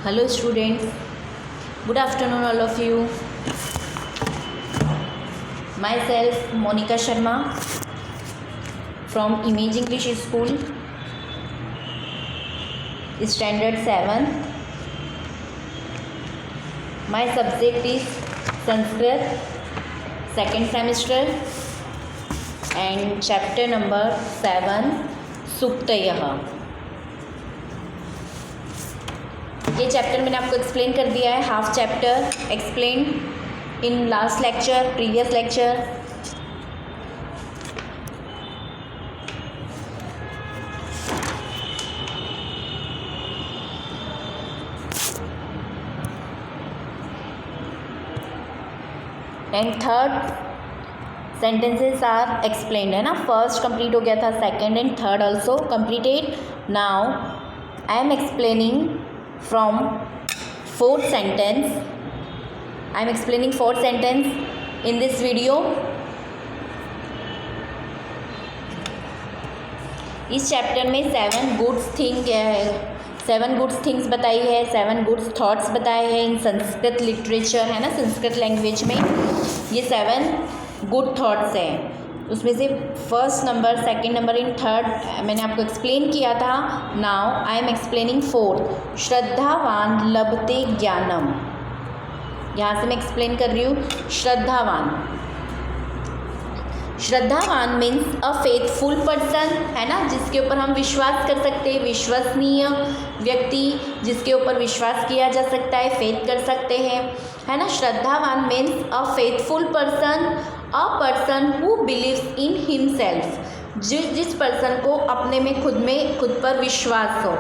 Hello students, good afternoon all of you. Myself Monica Sharma from Image English School, Standard 7. My subject is Sanskrit, second semester, and chapter number 7, सुक्तयः. ये chapter मैंने आपको explain कर दिया है, half chapter explain in last lecture, previous lecture. And third sentences are explained, है ना. First complete हो गया था, second and third also completed. Now I am explaining from fourth sentence. I am explaining fourth sentence in this video. इस chapter में 7 goods things बताई है, 7 goods thoughts बताए हैं इन संस्कृत लिटरेचर, है ना, संस्कृत लैंग्वेज में. ये 7 गुड थॉट्स हैं. उसमें से first number, second number and third मैंने आपको एक्सप्लेन किया था. Now I am explaining fourth. श्रद्धावान लभते ज्ञानम. यहाँ से मैं एक्सप्लेन कर रही हूँ. श्रद्धावान मीन्स अ फेथफुल पर्सन, है ना, जिसके ऊपर हम विश्वास कर सकते हैं, विश्वसनीय व्यक्ति जिसके ऊपर विश्वास किया जा सकता है, फेथ कर सकते हैं, है ना. श्रद्धावान means a faithful person, a person who believes in himself. जिस पर्सन को अपने में खुद पर विश्वास हो,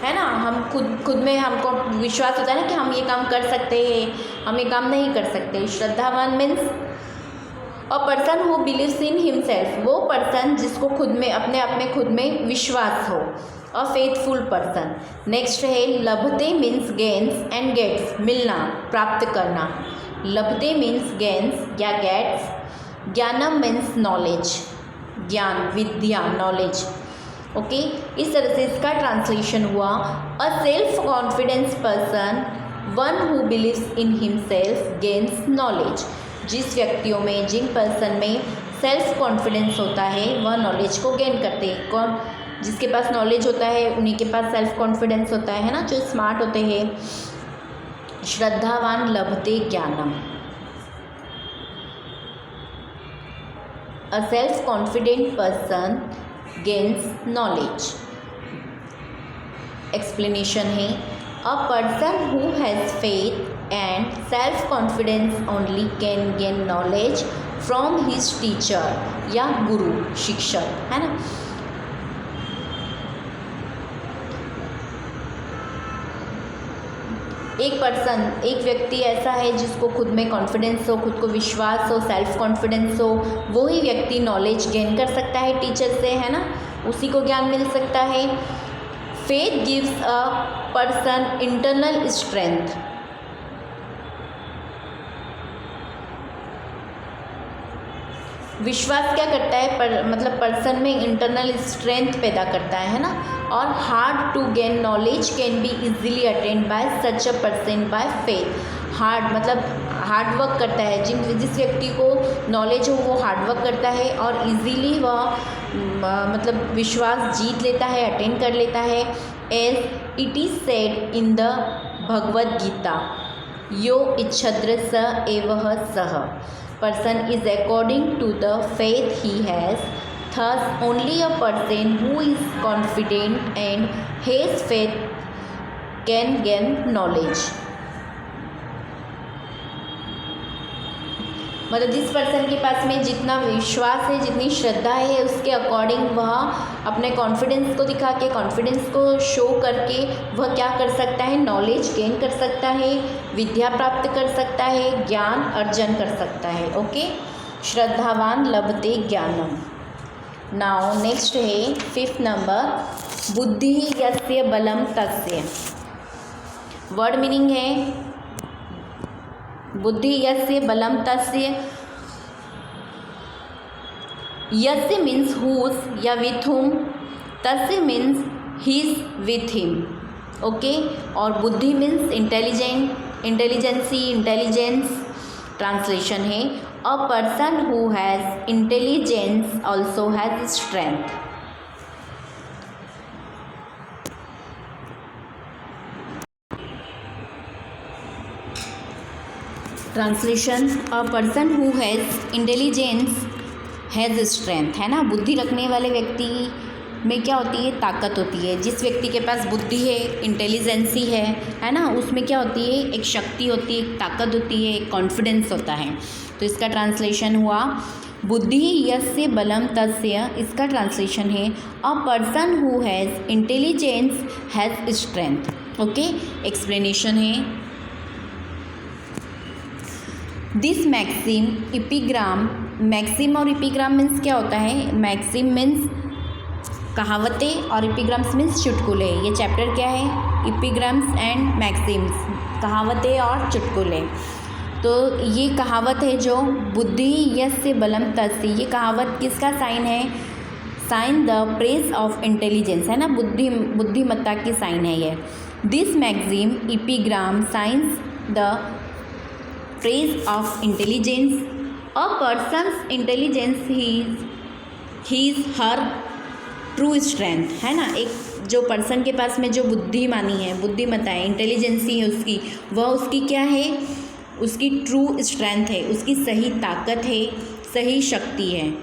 है ना. हम खुद में हमको विश्वास होता है ना कि हम ये काम कर सकते हैं, हम ये काम नहीं कर सकते. श्रद्धावान means a person who believes in himself, वो पर्सन जिसको खुद में विश्वास हो. अ फेथफुल पर्सन. नेक्स्ट है लभते मीन्स गेन्स एंड गेट्स, मिलना, प्राप्त करना. लभते मीन्स गेन्स या गेट्स. ज्ञानम मीन्स नॉलेज, ज्ञान, विद्या, नॉलेज. ओके, इस तरह से इसका ट्रांसलेशन हुआ. A self confidence person, one who believes in himself gains knowledge. जिस व्यक्तियों में, जिन पर्सन में सेल्फ कॉन्फिडेंस होता है, वह नॉलेज को गेन करते हैं. कौन? जिसके पास नॉलेज होता है उन्हीं के पास सेल्फ कॉन्फिडेंस होता है ना, जो स्मार्ट होते हैं. श्रद्धावान लभते ज्ञानम. A self-confident person gains knowledge. Explanation है, a person who has faith and self-confidence only can gain knowledge from his teacher या गुरु, शिक्षक, है ना. एक व्यक्ति ऐसा है जिसको खुद में कॉन्फिडेंस हो, खुद को विश्वास हो, सेल्फ कॉन्फिडेंस हो, वो ही व्यक्ति नॉलेज गेन कर सकता है टीचर से, है ना. उसी को ज्ञान मिल सकता है. Faith gives a person internal strength. विश्वास क्या करता है, मतलब पर्सन में इंटरनल स्ट्रेंथ पैदा करता है ना. और hard to gain knowledge can be easily attend by such a person by faith. Hard मतलब हार्ड वर्क करता है. जिस व्यक्ति को नॉलेज हो वो हार्ड वर्क करता है और इजीली वह मतलब विश्वास जीत लेता है, अटेंड कर लेता है. As it is said in the Bhagavad Gita, यो इच्छद्र स एवः सः. Person is according to the faith he has. Thus, only a person who is confident and has faith can gain knowledge. मतलब जिस पर्सन के पास में जितना विश्वास है, जितनी श्रद्धा है, उसके अकॉर्डिंग वह अपने कॉन्फिडेंस को दिखा के, कॉन्फिडेंस को शो करके वह क्या कर सकता है, नॉलेज गेन कर सकता है, विद्या प्राप्त कर सकता है, ज्ञान अर्जन कर सकता है. ओके, श्रद्धावान लभते ज्ञानम. नाउ नेक्स्ट है फिफ्थ नंबर, बुद्धि यस्य बलम तस्य. वर्ड मीनिंग है बुद्धि यस्य बलम तस्य. यस्य मीन्स हुज या विथ हुम, तस्य means he is with him. Okay. और बुद्धि मीन्स इंटेलिजेंसी, इंटेलिजेंस ट्रांसलेशन है अ person who has intelligence also has strength. Translation a person who has intelligence has strength, है ना। बुद्धि रखने वाले व्यक्ति में क्या होती है, ताकत होती है। जिस व्यक्ति के पास बुद्धि है, इंटेलिजेंसी है ना, उसमें क्या होती है, एक शक्ति होती है, एक ताकत होती है, एक कॉन्फिडेंस होता है। तो इसका ट्रांसलेशन हुआ बुद्धि यस्य बलम तस्य। इसका ट्रांसलेशन है अ person who has intelligence has strength. Okay. Explanation है दिस मैक्सिम इपिग्राम। मैक्सिम और इपिग्राम मीन्स क्या होता है, मैक्सिम मीन्स कहावतें और इपिग्राम्स मीन्स चुटकुले। ये चैप्टर क्या है, इपिग्राम्स एंड मैक्सिम्स, कहावतें और चुटकुले। तो ये कहावत है जो बुद्धि यस्य बलम तस्य, ये कहावत किसका साइन है, sign the praise of intelligence, है ना, बुद्धिमत्ता की साइन है ये। This maxim epigram sings the praise of intelligence a person's intelligence he is her true strength, है ना। एक जो पर्सन के पास में जो बुद्धिमानी है, बुद्धिमत्ता है, इंटेलिजेंसी है उसकी, वह उसकी क्या है, उसकी ट्रू स्ट्रेंथ है, उसकी सही ताकत है, सही शक्ति है।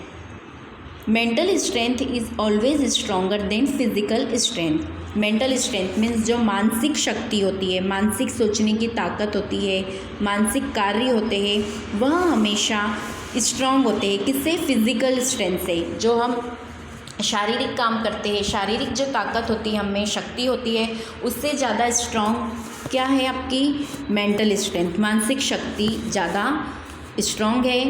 Mental strength is always stronger than physical strength. Mental strength means जो मानसिक शक्ति होती है, मानसिक सोचने की ताकत होती है, मानसिक कार्य होते हैं, वह हमेशा स्ट्रॉन्ग होते हैं। किससे, फिजिकल स्ट्रेंथ से। जो हम शारीरिक काम करते हैं, शारीरिक जो ताकत होती है, हमें शक्ति होती है, उससे ज़्यादा स्ट्रॉन्ग क्या है आपकी, मेंटल स्ट्रेंथ, मानसिक शक्ति ज़्यादा स्ट्रॉन्ग है,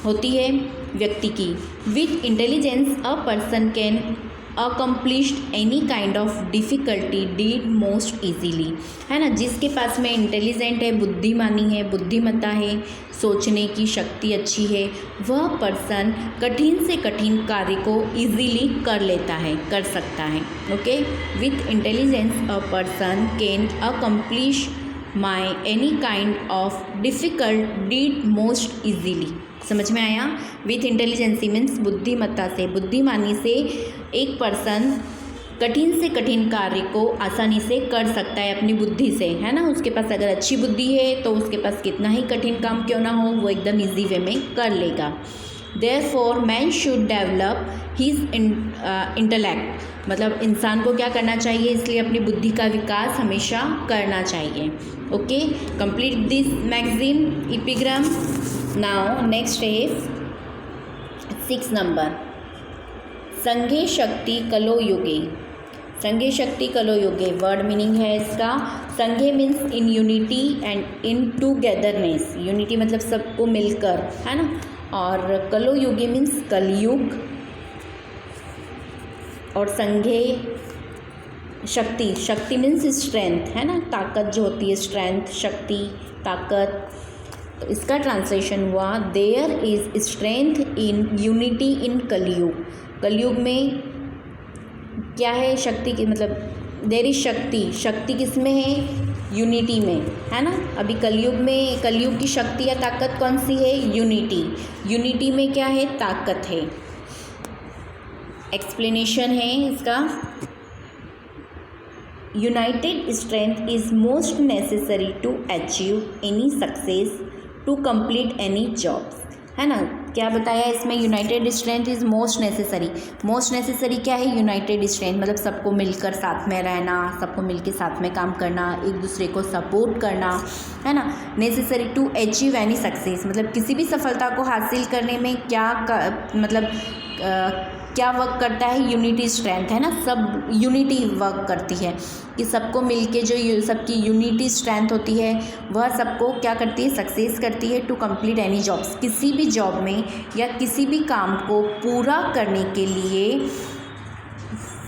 होती है व्यक्ति की। With intelligence a person can accomplished any kind of difficulty deed most easily, है ना। जिसके पास में इंटेलिजेंट है, बुद्धिमानी है, बुद्धिमत्ता है, सोचने की शक्ति अच्छी है, वह पर्सन कठिन से कठिन कार्य को ईजीली कर लेता है, कर सकता है। Okay. With intelligence a person can accomplish my any kind of difficult deed most easily. समझ में आया। विथ इंटेलिजेंसी मीन्स बुद्धिमत्ता से, बुद्धिमानी से एक पर्सन कठिन से कठिन कार्य को आसानी से कर सकता है अपनी बुद्धि से, है ना। उसके पास अगर अच्छी बुद्धि है तो उसके पास कितना ही कठिन काम क्यों ना हो, वो एकदम इजी वे में कर लेगा। Therefore man should develop his intellect, मतलब इंसान को क्या करना चाहिए, इसलिए अपनी बुद्धि का विकास हमेशा करना चाहिए। Okay. Complete this magazine epigram. Now next is 6 number, संघे शक्ति कलो युगे। संघे शक्ति कलो युगे वर्ड मीनिंग है इसका। संघे means in unity and in togetherness. Unity मतलब सबको मिलकर, है ना। और कलो युगे मीन्स कलयुग। और संघे शक्ति, शक्ति मीन्स स्ट्रेंथ, है ना, ताकत जो होती है, स्ट्रेंथ, शक्ति, ताकत। तो इसका ट्रांसलेशन हुआ there is strength in unity in Kalyug. Kalyug में क्या है, शक्ति की, मतलब देयर इज शक्ति, शक्ति किस में है, यूनिटी में, है ना। अभी कलयुग में, कलयुग की शक्ति या ताकत कौन सी है, यूनिटी। यूनिटी में क्या है, ताकत है। एक्सप्लेनेशन है इसका, united strength is most necessary to achieve any success to complete any jobs, है ना। क्या बताया इसमें, united strength is most necessary. Most necessary क्या है, यूनाइटेड स्ट्रेंथ, मतलब सबको मिलकर साथ में रहना, सबको मिलकर साथ में काम करना, एक दूसरे को सपोर्ट करना, है ना। Necessary to achieve any success, मतलब किसी भी सफलता को हासिल करने में क्या क्या वर्क करता है, यूनिटी स्ट्रेंथ, है ना। सब यूनिटी वर्क करती है कि सबको मिलके जो सबकी यूनिटी स्ट्रेंथ होती है वह सबको क्या करती है, सक्सेस करती है टू कंप्लीट एनी जॉब्स। किसी भी जॉब में या किसी भी काम को पूरा करने के लिए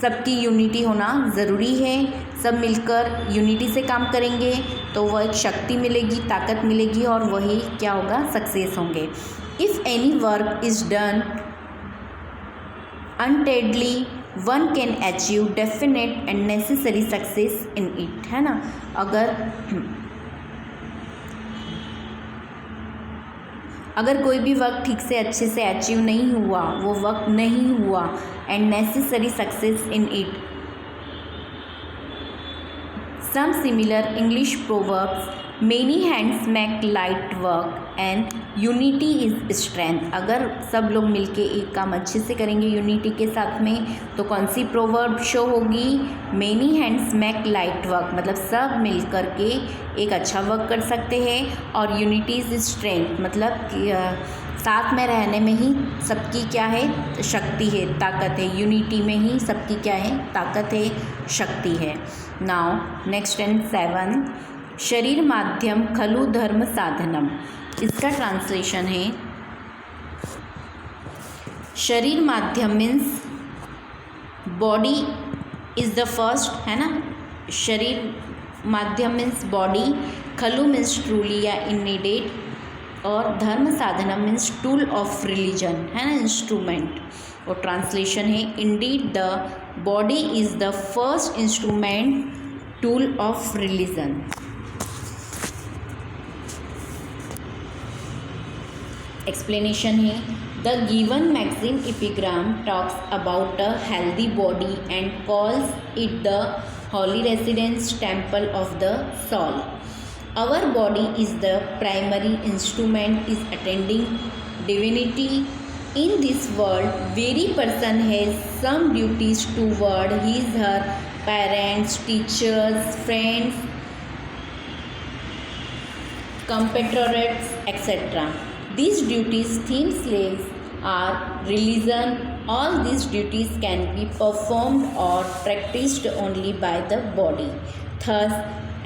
सबकी यूनिटी होना ज़रूरी है। सब मिलकर यूनिटी से काम करेंगे तो वह एक शक्ति मिलेगी, ताकत मिलेगी और वही क्या होगा, सक्सेस होंगे। If any work is done untidily one can achieve definite and necessary success in it, है ना। अगर कोई भी वर्क ठीक से अच्छे से अचीव नहीं हुआ, वो वर्क नहीं हुआ, and necessary success in it. Some similar English proverbs, many hands make light work and unity is strength. अगर सब लोग मिलके एक काम अच्छे से करेंगे यूनिटी के साथ में, तो कौन सी प्रोवर्ब शो होगी? Many hands make light work, मतलब सब मिल कर के एक अच्छा वर्क कर सकते हैं। और यूनिटी इज स्ट्रेंथ, मतलब साथ में रहने में ही सबकी क्या है? शक्ति है, ताकत है। यूनिटी में ही सबकी क्या है? ताकत है, शक्ति है। नाउ नेक्स्ट एंड 7, शरीर माध्यम खलु धर्म साधनम। इसका ट्रांसलेशन है, शरीर माध्यम means body is the first, है ना। शरीर माध्यम मीन्स बॉडी, खलु मीन्स ट्रूली या इननीडेड, और धर्म साधनम मीन्स टूल ऑफ रिलीजन, है ना, इंस्ट्रूमेंट। और ट्रांसलेशन है, indeed the body is the first instrument tool of religion. Explanation है, the given maxim epigram talks about a healthy body and calls it the holy residence temple of the soul. Our body is the primary instrument is attending divinity in this world. Very person has some duties toward his, her parents, teachers, friends, compatriots, etc. These duties, theme slaves, are religion. All these duties can be performed or practiced only by the body. Thus,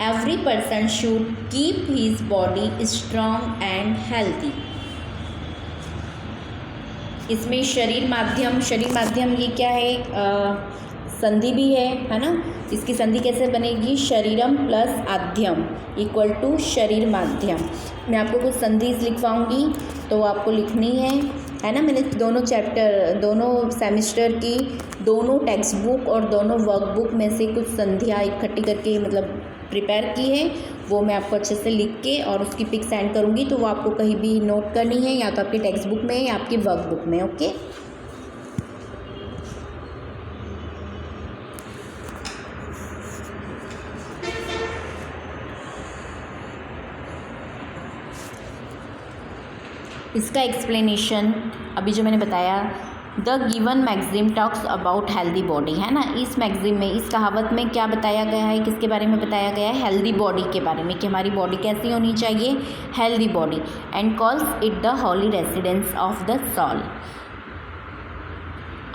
every person should keep his body strong and healthy. इसमें शरीर माध्यम ये क्या है? संधि भी है ना। इसकी संधि कैसे बनेगी? शरीरम प्लस आध्यम इक्वल टू शरीर माध्यम। मैं आपको कुछ संधि लिखवाऊंगी तो वो आपको लिखनी है ना। मैंने दोनों सेमेस्टर की दोनों टेक्स्ट बुक और दोनों वर्कबुक में से कुछ संधियाँ इकट्ठी करके मतलब प्रिपेयर की है, वो मैं आपको अच्छे से लिख के और उसकी पिक सेंड करूँगी, तो वो आपको कहीं भी नोट करनी है, या तो आपकी टेक्स्ट बुक में या आपकी वर्कबुक में। ओके, इसका एक्सप्लेनेशन अभी जो मैंने बताया, the given magazine talks about healthy body, है ना। इस मैगजीन में, इस कहावत में क्या बताया गया है? किसके बारे में बताया गया है? हेल्दी बॉडी के बारे में, कि हमारी बॉडी कैसी होनी चाहिए? Healthy body. And calls it the holy residence of the soul.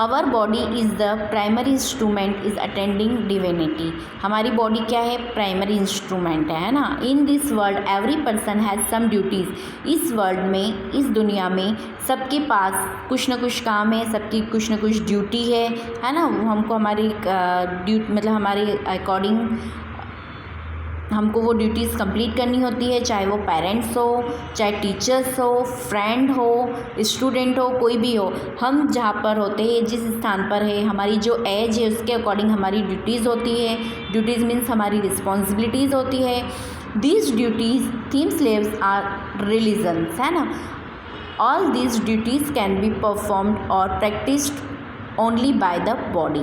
Our body is the primary instrument is attending divinity. हमारी बॉडी क्या है? प्राइमरी इंस्ट्रूमेंट है ना। In this world every person has some duties. इस world में, इस दुनिया में सबके पास कुछ ना कुछ काम है, सबकी कुछ ना कुछ ड्यूटी है ना। हमको हमारी मतलब हमारे अकॉर्डिंग हमको वो ड्यूटीज़ कंप्लीट करनी होती है, चाहे वो पेरेंट्स हो, चाहे टीचर्स हो, फ्रेंड हो, स्टूडेंट हो, कोई भी हो। हम जहाँ पर होते हैं, जिस स्थान पर है, हमारी जो एज है उसके अकॉर्डिंग हमारी ड्यूटीज़ होती है। ड्यूटीज़ मीन्स हमारी रिस्पॉन्सिबिलिटीज़ होती है। These duties them slaves are religions, है ना। All these duties can be performed और practised only by the body.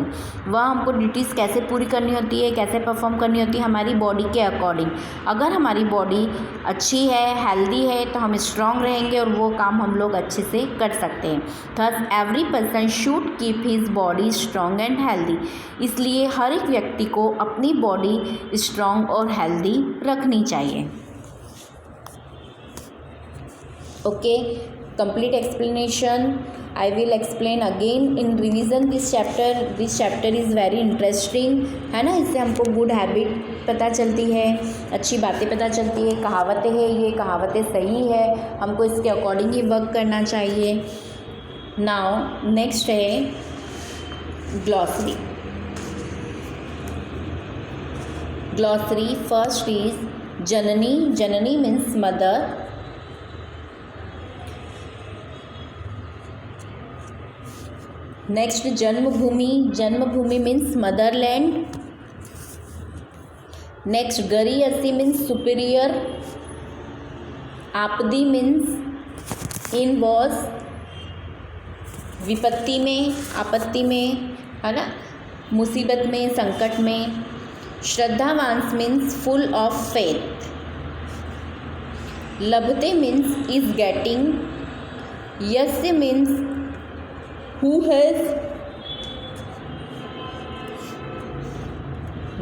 वह हमको ड्यूटीज़ कैसे पूरी करनी होती है, कैसे परफॉर्म करनी होती है? हमारी बॉडी के अकॉर्डिंग। अगर हमारी बॉडी अच्छी है, हेल्दी है, तो हम स्ट्रांग रहेंगे और वो काम हम लोग अच्छे से कर सकते हैं। Thus every person should keep his body strong and healthy. इसलिए हर एक व्यक्ति को अपनी बॉडी स्ट्रांग और हेल्दी रखनी चाहिए। Okay, complete explanation I will explain again in revision this chapter is very interesting, है ना। इससे हमको गुड हैबिट पता चलती है, अच्छी बातें पता चलती है, कहावतें हैं, ये कहावतें सही है, हमको इसके अकॉर्डिंग ही वर्क करना चाहिए। नाउ नेक्स्ट है ग्लॉसरी। ग्लॉसरी फर्स्ट इज जननी। जननी मीन्स मदर। नेक्स्ट जन्मभूमि, जन्मभूमि मीन्स मदरलैंड। नेक्स्ट गरीयसी मीन्स सुपीरियर। आपदी मीन्स इन वॉज, विपत्ति में, आपत्ति में, है ना, मुसीबत में, संकट में। श्रद्धावांस मीन्स फुल ऑफ फेथ। लभते मीन्स इज गेटिंग। यस्य मीन्स हु हैज।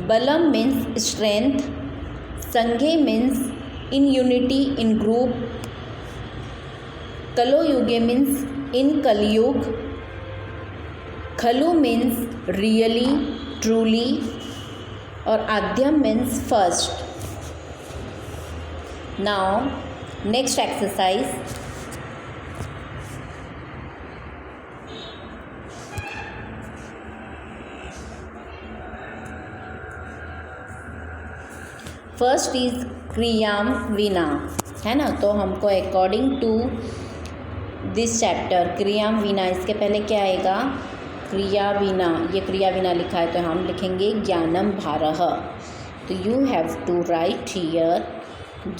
बलम मीन्स स्ट्रेंथ। संघे means in unity, in group. कलो युगे मीन्स इन कलयुग। खलु मीन्स रियली, ट्रूली। और आद्यम means first. Now next exercise. First is क्रियाम विना, है ना। तो हमको अकॉर्डिंग टू दिस चैप्टर क्रियाम विना, इसके पहले क्या आएगा, क्रिया विना। ये क्रिया विना लिखा है तो हम लिखेंगे ज्ञानम भारह। तो you have to write here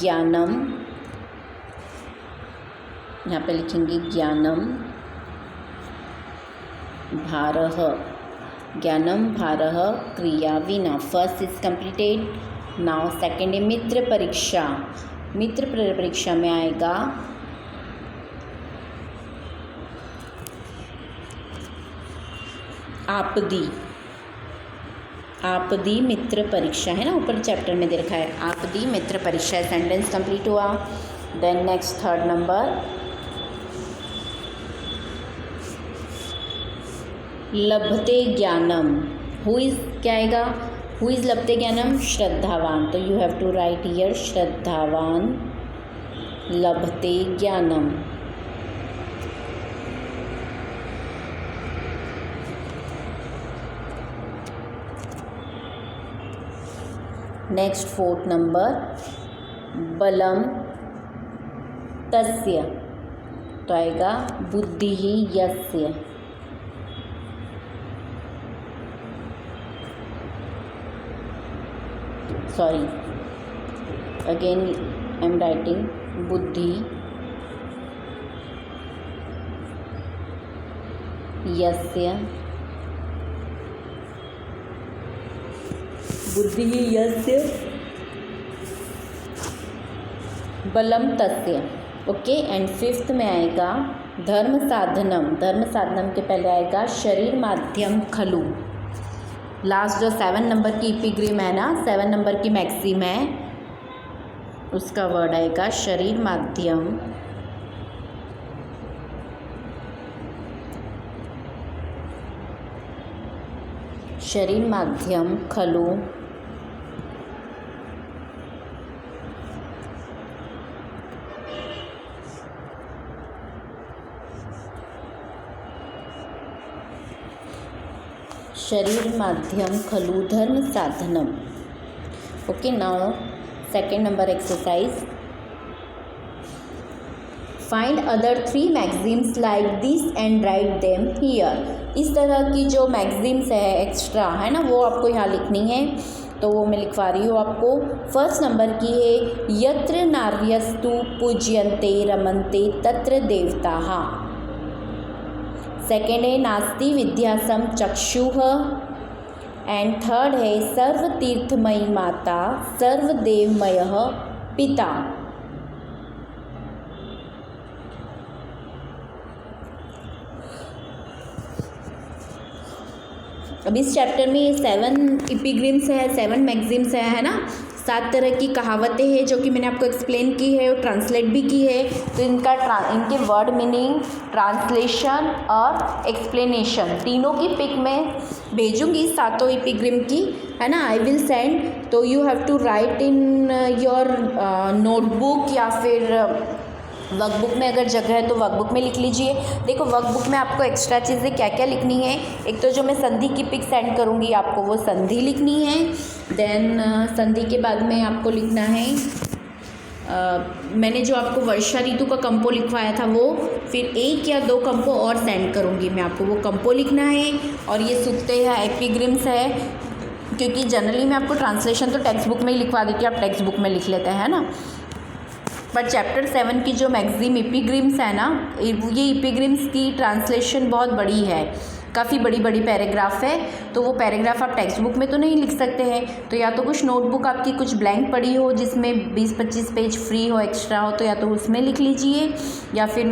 ज्ञानम, यहाँ पे लिखेंगे ज्ञानम भारह। ज्ञानम भारह क्रिया विना। First is completed. Now second है मित्र परीक्षा। मित्र परीक्षा में आएगा आपदी। आपदी मित्र परीक्षा, है ना, ऊपर चैप्टर में दे रखा है आपदी मित्र परीक्षा। सेंटेंस कंप्लीट हुआ। देन नेक्स्ट थर्ड नंबर, लभते ज्ञानम। हु इज, क्या आएगा, हु इज लभते ज्ञानम, श्रद्धावान। तो you have to write here श्रद्धावान लभते ज्ञानम। नेक्स्ट फोर्थ नंबर, बलम तस्य। तो आएगा बुद्धि ही यस्य। Sorry, again I am writing बुद्धि यस्य। बुद्धि यस्य बलम तस्य। ओके। एंड फिफ्थ में आएगा धर्म साधनम। धर्म साधनम के पहले आएगा शरीर माध्यम खलु। लास्ट जो 7 नंबर की इपिग्रिम है ना, 7 नंबर की मैक्सिम है, उसका वर्ड आएगा शरीर माध्यम शरीर माध्यम खलु। शरीर माध्यम खलु धर्म साधनम। Okay. Now second number exercise, find other 3 maxims like this and write them here. इस तरह की जो मैगजीम्स है एक्स्ट्रा, है ना, वो आपको यहाँ लिखनी है। तो वो मैं लिखवा रही हूँ आपको। फर्स्ट नंबर की है यत्र नार्यस्तु पूज्यन्ते रमन्ते तत्र देवताः। सेकेंड है नास्ति विद्यासम चक्षुः। एंड थर्ड है सर्वतीर्थमयी माता सर्वदेवमयः पिता। अब इस चैप्टर में 7 इपिग्रिम्स है, 7 मैगजीम्स है ना। 7 तरह की कहावतें हैं जो कि मैंने आपको एक्सप्लेन की है और ट्रांसलेट भी की है। तो इनके वर्ड मीनिंग, ट्रांसलेशन और एक्सप्लेनेशन तीनों की पिक मैं भेजूंगी 7 इपिग्रिम की, है ना। I will send. तो you have to write in your notebook या फिर वर्कबुक में, अगर जगह है तो वर्कबुक में लिख लीजिए। देखो वर्कबुक में आपको एक्स्ट्रा चीज़ें क्या क्या लिखनी है। एक तो जो मैं संधि की पिक सेंड करूँगी आपको, वो संधि लिखनी है। देन संधि के बाद में आपको लिखना है मैंने जो आपको वर्षा ऋतु का कंपो लिखवाया था वो, फिर 1 या 2 कंपो और सेंड करूँगी मैं आपको। वो कंपो लिखना है और ये सूक्ते है, एपिग्रिम्स है, क्योंकि जनरली मैं आपको ट्रांसलेशन तो टेक्स्ट बुक में ही लिखवा देती हूँ, आप टेक्स्ट बुक में लिख लेते हैं ना। पर चैप्टर 7 की जो मैक्सिम इपिग्रिम्स है ना, ये इपिग्रिम्स की ट्रांसलेशन बहुत बड़ी है, काफ़ी बड़ी बड़ी पैराग्राफ है, तो वो पैराग्राफ आप टेक्स्ट बुक में तो नहीं लिख सकते हैं। तो या तो कुछ नोटबुक आपकी कुछ ब्लैंक पड़ी हो जिसमें 20-25 पेज फ्री हो, एक्स्ट्रा हो, तो या तो उसमें लिख लीजिए, या फिर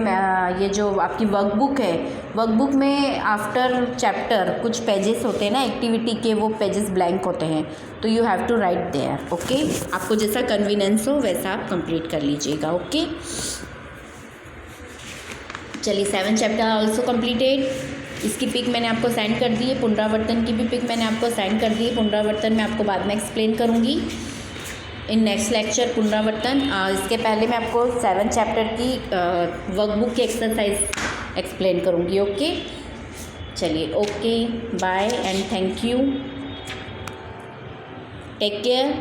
ये जो आपकी वर्कबुक है, वर्कबुक में आफ्टर चैप्टर कुछ पेजेस होते हैं ना एक्टिविटी के, वो पेजेस ब्लैंक होते हैं, तो you have to write there. Okay, आपको जैसा कन्वीनियंस हो वैसा आप कंप्लीट कर लीजिएगा। ओके, चलिए 7 चैप्टर ऑल्सो कंप्लीटेड। इसकी पिक मैंने आपको सेंड कर दी है, पुनरावर्तन की भी पिक मैंने आपको सेंड कर दी है। पुनरावर्तन मैं आपको बाद में एक्सप्लेन करूँगी इन नेक्स्ट लेक्चर पुनरावर्तन। इसके पहले मैं आपको 7 चैप्टर की वर्कबुक की एक्सरसाइज एक्सप्लेन करूँगी। ओके, चलिए, okay, bye and thank you, take care.